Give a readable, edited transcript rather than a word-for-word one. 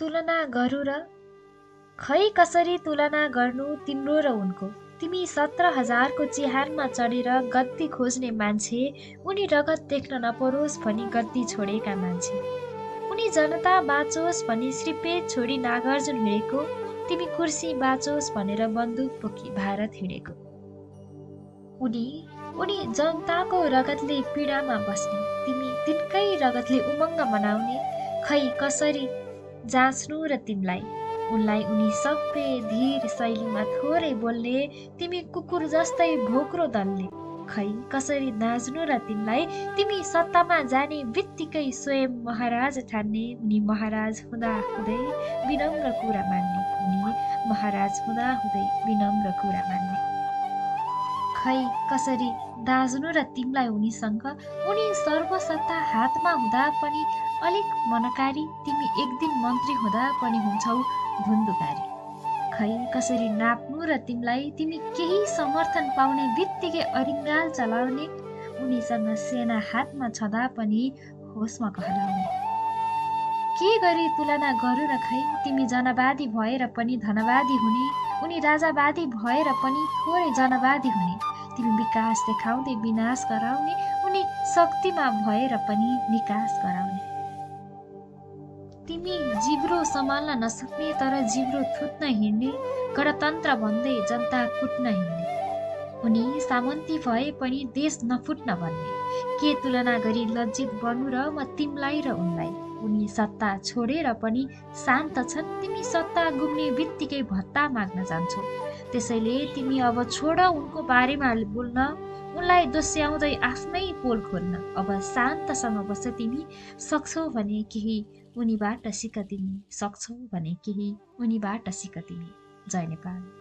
तुलना गरौँ र खै कसरी तुलना गर्नु तिम्रो र उनको। तिमी 17,000को चिहानमा चढेर गद्दी खोज्ने मान्छे, उनी रगत देख्न नपरोस् भनी गद्दी छोडेका मान्छे। उनी जनता बाँचोस् भनी श्रीपेद छोडी नागार्जुन हिँडेको, तिमी कुर्सी बाँचोस् भनेर बन्दुक बोकी भारत हिँडेको। उनी उनी जनताको रगतले पीडामा बस्ने, तिमी तिनकै रगतले उमङ्ग मनाउने। खै कसरी जाँच्नु र तिमीलाई, उनलाई उनी सभ्य धीर शैलीमा थोरै बोल्ने, तिमी कुकुर जस्तै भोक्रो दलले। खै कसरी नाच्नु र तिमीलाई, तिमी सत्तामा जाने बित्तिकै स्वयं महाराज ठान्ने, उनी महाराज हुँदा हुँदै विनम्र कुरा मान्ने, उनी महाराज हुँदा हुँदै विनम्र कुरा मान्ने। खै कसरी दाज्नु र तिमीलाई उनीसँग, उनी सर्वसत्ता हातमा हुँदा पनि अलिक मनकारी, तिमी एक दिन मन्त्री हुँदा पनि हुन्छौ धुन्धुकारी। खै कसरी नाप्नु र तिमीलाई, तिमी केही समर्थन पाउने बित्तिकै अरिङ्गाल चलाउने, उनीसँग सेना हातमा छँदा पनि होसमा कहलाउने। के गरी तुलना गरौँ र खै, तिमी जनवादी भएर पनि धनवादी हुने, उनी राजावादी भएर पनि थोरै जनवादी हुने। तिमी विकास देखाउँदै विनाश गराउने, उनी शक्तिमा भएर पनि निकास गराउने। तिमी जिब्रो सम्हाल्न नसक्ने तर जिब्रो थुत्न हिँड्ने, गणतन्त्र भन्दै जनता कुट्न हिँड्ने। उनी सामन्ती भए पनि देश नफुट्न भन्ने। के तुलना गरी लज्जित बन्नु र म तिमीलाई र उनलाई। उनी सत्ता छोडेर पनि शान्त छन्, तिमी सत्ता गुम्ने बित्तिकै भत्ता माग्न जान्छौ। त्यसैले तिमी अब छोड उनको बारेमा बोल्न, उनलाई दोस्याउँदै आफ्नै पोल खोल्न। अब शान्तसँग बस, तिमी सक्छौ भने केही उनीबाट सिक, तिमी सक्छौ भने केही उनीबाट सिक तिमी। जय नेपाल।